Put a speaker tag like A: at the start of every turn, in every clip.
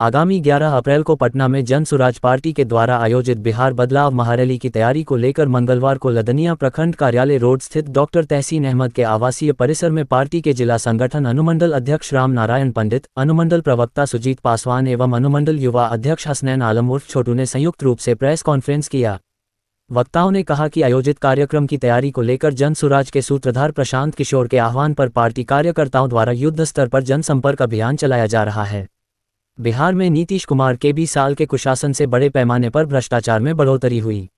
A: आगामी 11 अप्रैल को पटना में जन सुराज पार्टी के द्वारा आयोजित बिहार बदलाव महारैली की तैयारी को लेकर मंगलवार को लदनिया प्रखंड कार्यालय रोड स्थित डॉक्टर तहसीन अहमद के आवासीय परिसर में पार्टी के जिला संगठन अनुमंडल अध्यक्ष राम नारायण पंडित, अनुमंडल प्रवक्ता सुजीत पासवान एवं अनुमंडल युवा अध्यक्ष हसनैन आलम उर्फ छोटू ने संयुक्त रूप से प्रेस कॉन्फ्रेंस किया। वक्ताओं ने कहा कि आयोजित कार्यक्रम की तैयारी को लेकर जन सुराज के सूत्रधार प्रशांत किशोर के आह्वान पर पार्टी कार्यकर्ताओं द्वारा युद्ध स्तर पर जनसंपर्क अभियान चलाया जा रहा है। बिहार में नीतीश कुमार के 20 साल के कुशासन से बड़े पैमाने पर भ्रष्टाचार में बढ़ोतरी हुई।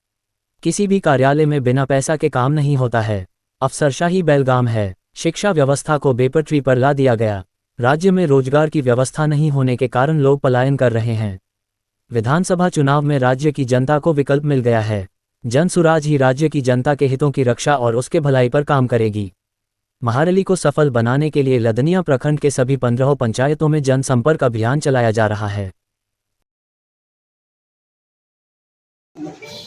A: किसी भी कार्यालय में बिना पैसा के काम नहीं होता है। अफसरशाही बेलगाम है। शिक्षा व्यवस्था को बेपटरी पर ला दिया गया। राज्य में रोजगार की व्यवस्था नहीं होने के कारण लोग पलायन कर रहे हैं। विधानसभा चुनाव में राज्य की जनता को विकल्प मिल गया है। जन सुराज ही राज्य की जनता के हितों की रक्षा और उसके भलाई पर काम करेगी। महारैली को सफल बनाने के लिए लदनिया प्रखंड के सभी 15 पंचायतों में जनसंपर्क अभियान चलाया जा रहा है।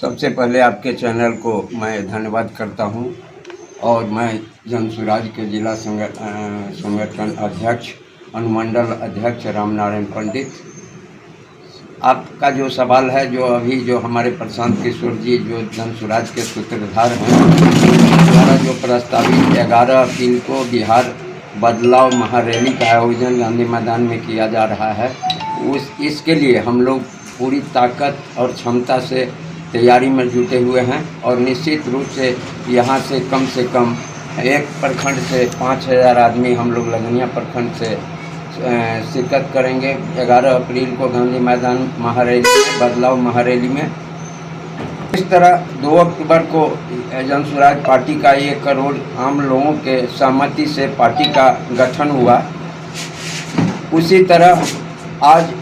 B: सबसे पहले आपके चैनल को मैं धन्यवाद करता हूं और मैं जन सुराज के जिला संगठन अध्यक्ष अनुमंडल अध्यक्ष राम नारायण पंडित, आपका जो सवाल है, जो अभी जो हमारे प्रशांत किशोर जी जो जन सुराज के सूत्रधार हैं, द्वारा जो प्रस्तावित 11 अप्रैल को बिहार बदलाव महारैली का आयोजन गांधी मैदान में किया जा रहा है, इसके लिए हम लोग पूरी ताकत और क्षमता से तैयारी में जुटे हुए हैं और निश्चित रूप से यहाँ से कम एक प्रखंड से 5000 आदमी हम लोग लदनिया प्रखंड से शिरकत करेंगे 11 अप्रैल को गांधी मैदान महारैली में, बदलाव महारैली में। इस तरह 2 अक्टूबर को जन सुराज पार्टी का 1 करोड़ आम लोगों के सहमति से पार्टी का गठन हुआ। उसी तरह आज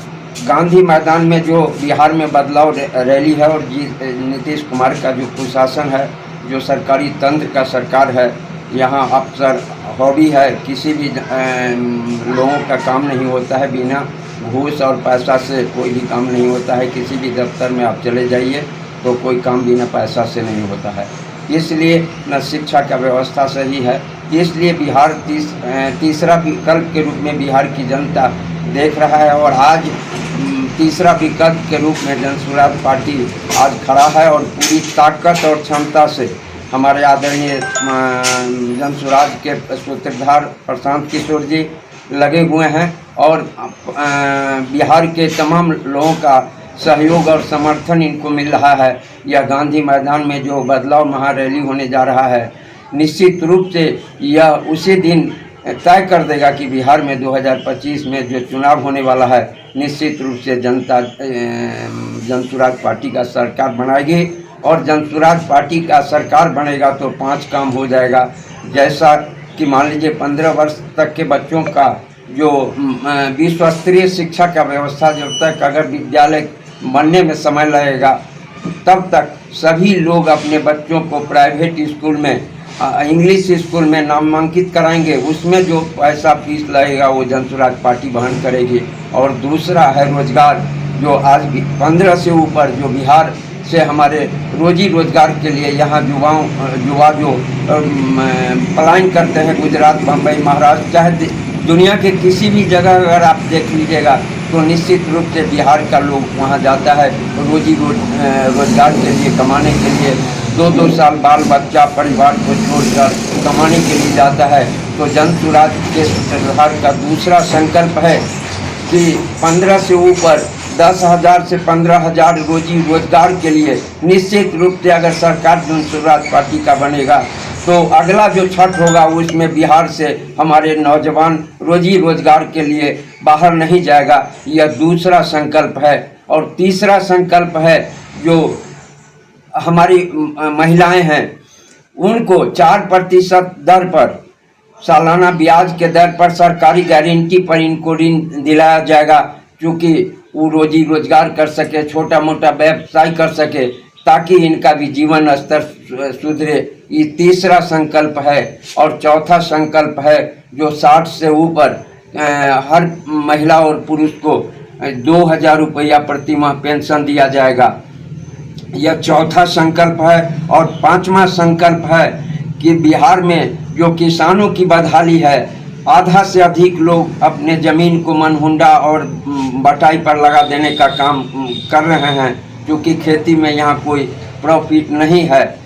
B: गांधी मैदान में जो बिहार में बदलाव रैली है और नीतीश कुमार का जो कुशासन है, जो सरकारी तंत्र का सरकार है, यहाँ अफसर हॉबी है, किसी भी लोगों का काम नहीं होता है, बिना घूस और पैसा से कोई भी काम नहीं होता है। किसी भी दफ्तर में आप चले जाइए तो कोई काम बिना पैसा से नहीं होता है। इसलिए न शिक्षा का व्यवस्था सही है, इसलिए बिहार तीसरा विकल्प के रूप में बिहार की जनता देख रहा है और आज तीसरा विकल्प के रूप में जन सुराज पार्टी आज खड़ा है और पूरी ताकत और क्षमता से हमारे आदरणीय जन सुराज के सूत्रधार प्रशांत किशोर जी लगे हुए हैं और बिहार के तमाम लोगों का सहयोग और समर्थन इनको मिल रहा है। यह गांधी मैदान में जो बदलाव महारैली होने जा रहा है, निश्चित रूप से यह उसी दिन तय कर देगा कि बिहार में 2025 में जो चुनाव होने वाला है, निश्चित रूप से जनता जन सुराज पार्टी का सरकार बनाएगी और जन सुराज पार्टी का सरकार बनेगा तो 5 काम हो जाएगा। जैसा कि मान लीजिए 15 वर्ष तक के बच्चों का जो विश्व स्तरीय शिक्षा का व्यवस्था, जब तक अगर विद्यालय बनने में समय लगेगा तब तक सभी लोग अपने बच्चों को प्राइवेट स्कूल में, इंग्लिश स्कूल में नामांकित कराएंगे। उसमें जो पैसा फीस लगेगा वो जन सुराज पार्टी वहन करेगी। और दूसरा है रोजगार, जो आज भी 15 से ऊपर जो बिहार से हमारे रोजी रोजगार के लिए यहाँ युवा जो पलायन करते हैं गुजरात, बम्बई, महाराष्ट्र, चाहे दुनिया के किसी भी जगह अगर आप देख लीजिएगा तो निश्चित रूप से बिहार का लोग वहाँ जाता है रोजी रोजगार के लिए, कमाने के लिए। 2-2 साल बाल बच्चा परिवार को छोड़कर कमाने के लिए जाता है। तो जन सुराज के सरकार का दूसरा संकल्प है कि 15 से ऊपर 10,000 से 15,000 रोजी रोजगार के लिए निश्चित रूप से अगर सरकार जन सुराज पार्टी का बनेगा तो अगला जो छठ होगा उसमें बिहार से हमारे नौजवान रोजी रोजगार के लिए बाहर नहीं जाएगा। यह दूसरा संकल्प है। और तीसरा संकल्प है जो हमारी महिलाएं हैं उनको 4% दर पर, सालाना ब्याज के दर पर, सरकारी गारंटी पर इनको ऋण दिलाया जाएगा, क्योंकि वो रोजी रोजगार कर सके, छोटा मोटा व्यवसाय कर सके, ताकि इनका भी जीवन स्तर सुधरे। ये तीसरा संकल्प है। और चौथा संकल्प है जो 60 से ऊपर हर महिला और पुरुष को 2000 रुपया प्रतिमाह पेंशन दिया जाएगा। यह चौथा संकल्प है। और 5वां संकल्प है कि बिहार में जो किसानों की बदहाली है आधा से अधिक लोग अपने ज़मीन को मनहुंडा और बटाई पर लगा देने का काम कर रहे हैं, क्योंकि खेती में यहाँ कोई प्रॉफिट नहीं है।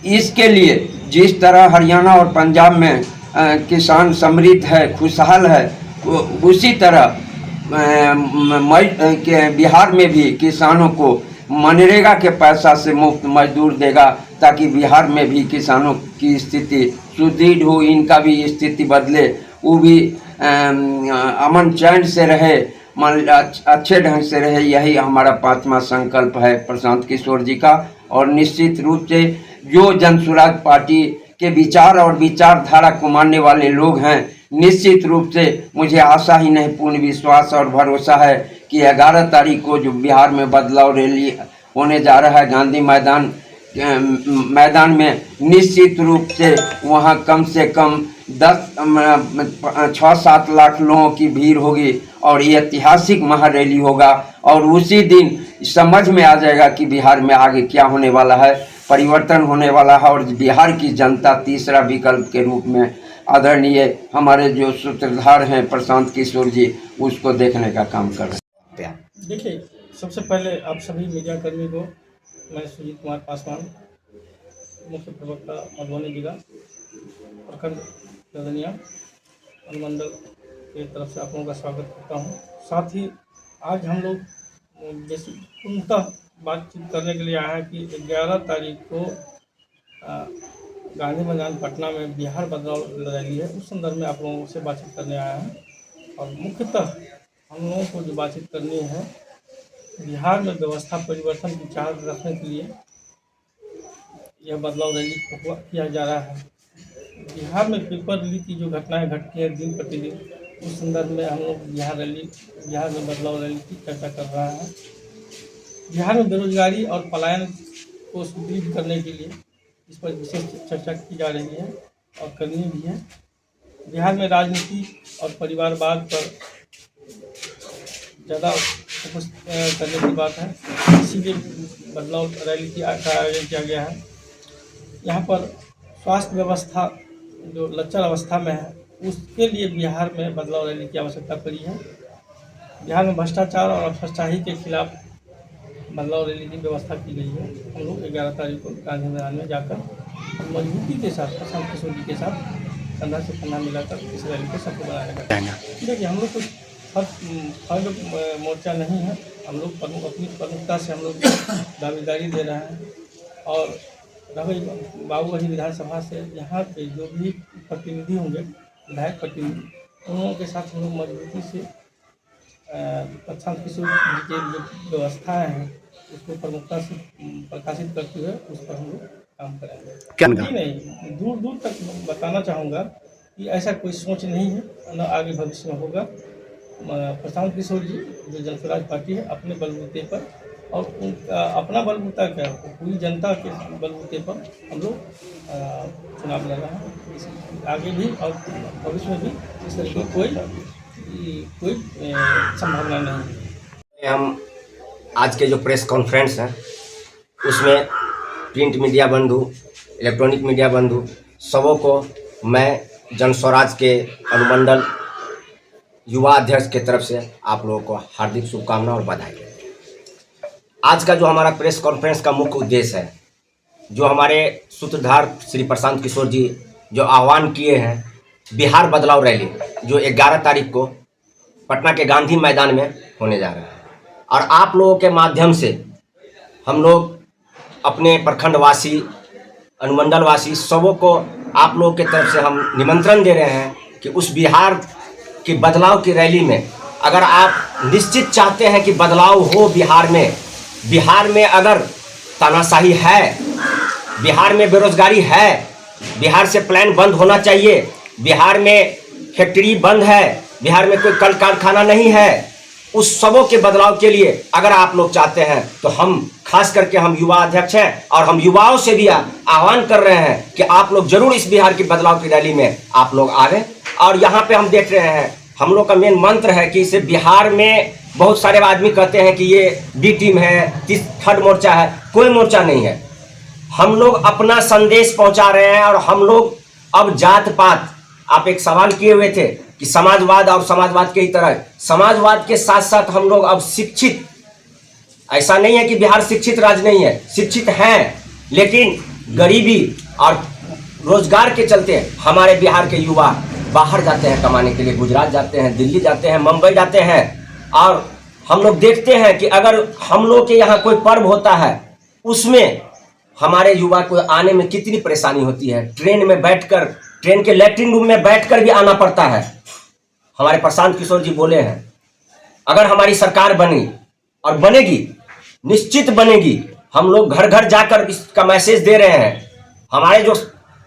B: इसके लिए जिस तरह हरियाणा और पंजाब में किसान समृद्ध है, खुशहाल है, उसी तरह बिहार में भी किसानों को मनरेगा के पैसा से मुफ्त मजदूर देगा, ताकि बिहार में भी किसानों की स्थिति सुदृढ़ हो, इनका भी स्थिति बदले, वो भी अमन चैन से रहे, अच्छे ढंग से रहे। यही हमारा 5वां संकल्प है प्रशांत किशोर जी का। और निश्चित रूप से जो जनसुराज पार्टी के विचार और विचारधारा को मानने वाले लोग हैं, निश्चित रूप से मुझे आशा ही नहीं पूर्ण विश्वास और भरोसा है कि 11 तारीख को जो बिहार में बदलाव रैली होने जा रहा है गांधी मैदान में, निश्चित रूप से वहां कम से कम 6-7 लाख लोगों की भीड़ होगी और ये ऐतिहासिक महारैली होगा। और उसी दिन समझ में आ जाएगा कि बिहार में आगे क्या होने वाला है, परिवर्तन होने वाला है। और बिहार की जनता तीसरा विकल्प के रूप में आदरणीय हमारे जो सूत्रधार हैं प्रशांत किशोर जी, उसको देखने का काम कर रहे हैं।
C: देखिए, सबसे पहले आप सभी मीडिया कर्मी को मैं सुजीत कुमार पासवान, मुख्य प्रवक्ता मधुबनी जिला प्रखंड लदनिया अनुमंडल की तरफ से आप लोगों का स्वागत करता हूं। साथ ही आज हम लोग जैसे पूर्णतः बातचीत करने के लिए आए हैं कि 11 तारीख को गांधी मैदान पटना में बिहार बदलाव रैली है, उस संदर्भ में आप लोगों से बातचीत करने आया हैं। और मुख्यतः हम लोगों को जो बातचीत करनी है, बिहार में व्यवस्था परिवर्तन की चाह रखने के लिए यह बदलाव रैली किया जा रहा है। बिहार में पेपर लीक की जो घटनाएं घटती हैं दिन प्रतिदिन, उस संदर्भ में हम लोग बिहार में बदलाव रैली की चर्चा कर रहा है। बिहार में बेरोजगारी और पलायन को सुदृढ़ करने के लिए इस पर विशेष चर्चा की जा रही है और करनी भी है। बिहार में राजनीति और परिवारवाद पर ज़्यादा फोकस करने की बात है, इसीलिए बदलाव रैली का आयोजन किया गया है। यहाँ पर स्वास्थ्य व्यवस्था जो लचर अवस्था में है, उसके लिए बिहार में बदलाव रैली की आवश्यकता पड़ी है। बिहार में भ्रष्टाचार और अफसरशाही के खिलाफ बदलाव रैली की व्यवस्था की गई है। हम लोग 11 तारीख को गांधी मैदान में जाकर मजबूती के साथ प्रशांत किशोर जी के साथ कंधा से कंधा मिलाकर इस रैली को सफल बनाने का। देखिए, हम लोग कुछ फर्द मोर्चा नहीं है, हम लोग अपनी प्रमुखता से हम लोग दावेदारी दे रहे हैं। और रवि बाबूगढ़ी विधानसभा से यहाँ पे जो भी प्रतिनिधि होंगे, विधायक प्रतिनिधि, उन लोगों के साथ हम लोग मजबूती से प्रशांत किशोर जी की जो व्यवस्थाएँ हैं उसको प्रमुखता से प्रकाशित करते हुए उस पर हम लोग काम करेंगे। जी नहीं, दूर दूर तक बताना चाहूँगा कि ऐसा कोई सोच नहीं है, न आगे भविष्य में होगा। प्रशांत किशोर जी जो जनसुराज पार्टी है, अपने बलबूते पर और उनका अपना बलबूता क्या है, पूरी जनता के बलबूते पर हम लोग चुनाव लड़ रहे हैं। आगे भी और भविष्य में भी इस तरह की कोई संभावना नहीं है।
D: हम आज के जो प्रेस कॉन्फ्रेंस है उसमें प्रिंट मीडिया बंधु, इलेक्ट्रॉनिक मीडिया बंधु सबों को मैं जनस्वराज के अनुमंडल युवा अध्यक्ष के तरफ से आप लोगों को हार्दिक शुभकामना और बधाई। आज का जो हमारा प्रेस कॉन्फ्रेंस का मुख्य उद्देश्य है, जो हमारे सूत्रधार श्री प्रशांत किशोर जी जो आह्वान किए हैं बिहार बदलाव रैली, जो 11 तारीख को पटना के गांधी मैदान में होने जा रहा है। और आप लोगों के माध्यम से हम लोग अपने प्रखंडवासी, अनुमंडलवासी सबों को आप लोगों के तरफ से हम निमंत्रण दे रहे हैं कि उस बिहार की बदलाव की रैली में अगर आप निश्चित चाहते हैं कि बदलाव हो बिहार में अगर तानाशाही है, बिहार में बेरोजगारी है, बिहार से प्लान बंद होना चाहिए, बिहार में फैक्ट्री बंद है, बिहार में कोई कल कारखाना नहीं है, उस सबों के बदलाव के लिए अगर आप लोग चाहते हैं तो हम खास करके हम युवा अध्यक्ष हैं और हम युवाओं से भी आह्वान कर रहे हैं कि आप लोग जरूर इस बिहार की बदलाव की रैली में आप लोग आ गए। और यहाँ पे हम देख रहे हैं, हम लोग का मेन मंत्र है कि इसे बिहार में बहुत सारे आदमी कहते हैं कि ये बी टीम है, थर्ड मोर्चा है, कोई मोर्चा नहीं है। हम लोग अपना संदेश पहुंचा रहे हैं और हम लोग अब जात पात आप एक सवाल किए हुए थे कि समाजवाद और समाजवाद की तरह समाजवाद के साथ साथ हम लोग अब शिक्षित, ऐसा नहीं है कि बिहार शिक्षित राज्य नहीं है, शिक्षित हैं, लेकिन गरीबी और रोजगार के चलते हमारे बिहार के युवा बाहर जाते हैं कमाने के लिए, गुजरात जाते हैं, दिल्ली जाते हैं, मुंबई जाते हैं। और हम लोग देखते हैं कि अगर हम लोग के यहाँ कोई पर्व होता है उसमें हमारे युवा को आने में कितनी परेशानी होती है। ट्रेन में बैठकर, ट्रेन के लैट्रिन रूम में बैठकर भी आना पड़ता है। हमारे प्रशांत किशोर जी बोले हैं, अगर हमारी सरकार बनी और बनेगी, निश्चित बनेगी, हम लोग घर घर जाकर इसका मैसेज दे रहे हैं। हमारे जो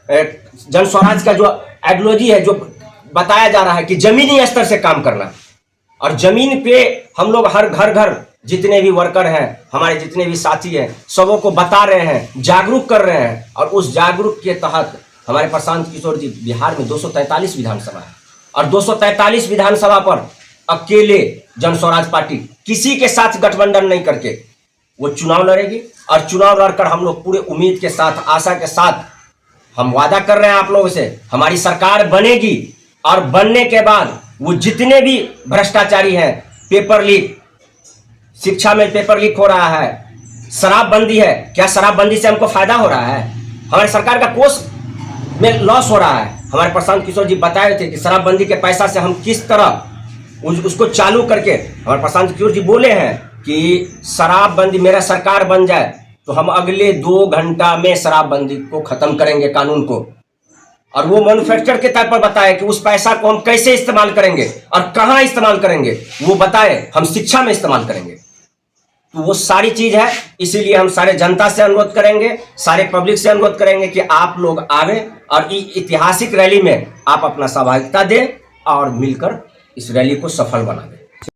D: जन स्वराज का जो आइडियोलॉजी है, जो बताया जा रहा है कि जमीनी स्तर से काम करना, और जमीन पे हम लोग हर घर घर जितने भी वर्कर हैं, हमारे जितने भी साथी हैं, सबों को बता रहे हैं, जागरूक कर रहे हैं। और उस जागरूक के तहत हमारे प्रशांत किशोर जी, बिहार में 243 विधानसभा है और 243 विधानसभा पर अकेले जन स्वराज पार्टी किसी के साथ गठबंधन नहीं करके वो चुनाव लड़ेगी। और चुनाव लड़कर हम लोग पूरे उम्मीद के साथ, आशा के साथ हम वादा कर रहे हैं आप लोगों से, हमारी सरकार बनेगी और बनने के बाद वो जितने भी भ्रष्टाचारी हैं, पेपर लीक, शिक्षा में पेपर लीक हो रहा है, शराबबंदी है, क्या शराबबंदी से हमको फायदा हो रहा है? हमारी सरकार का कोष में लॉस हो रहा है। हमारे प्रशांत किशोर जी बताए थे कि शराबबंदी के पैसा से हम किस तरह उसको चालू करके, हमारे प्रशांत किशोर जी बोले हैं कि शराबबंदी, मेरा सरकार बन जाए तो हम अगले 2 घंटा में शराबबंदी को खत्म करेंगे, कानून को। और वो मैन्युफैक्चर के तौर पर बताए कि उस पैसा को हम कैसे इस्तेमाल करेंगे और कहां इस्तेमाल करेंगे, वो बताए, हम शिक्षा में इस्तेमाल करेंगे। तो वो सारी चीज है। इसीलिए हम सारे जनता से अनुरोध करेंगे, सारे पब्लिक से अनुरोध करेंगे कि आप लोग आवे और ऐतिहासिक रैली में आप अपना सहभागिता दें और मिलकर इस रैली को सफल बना दें।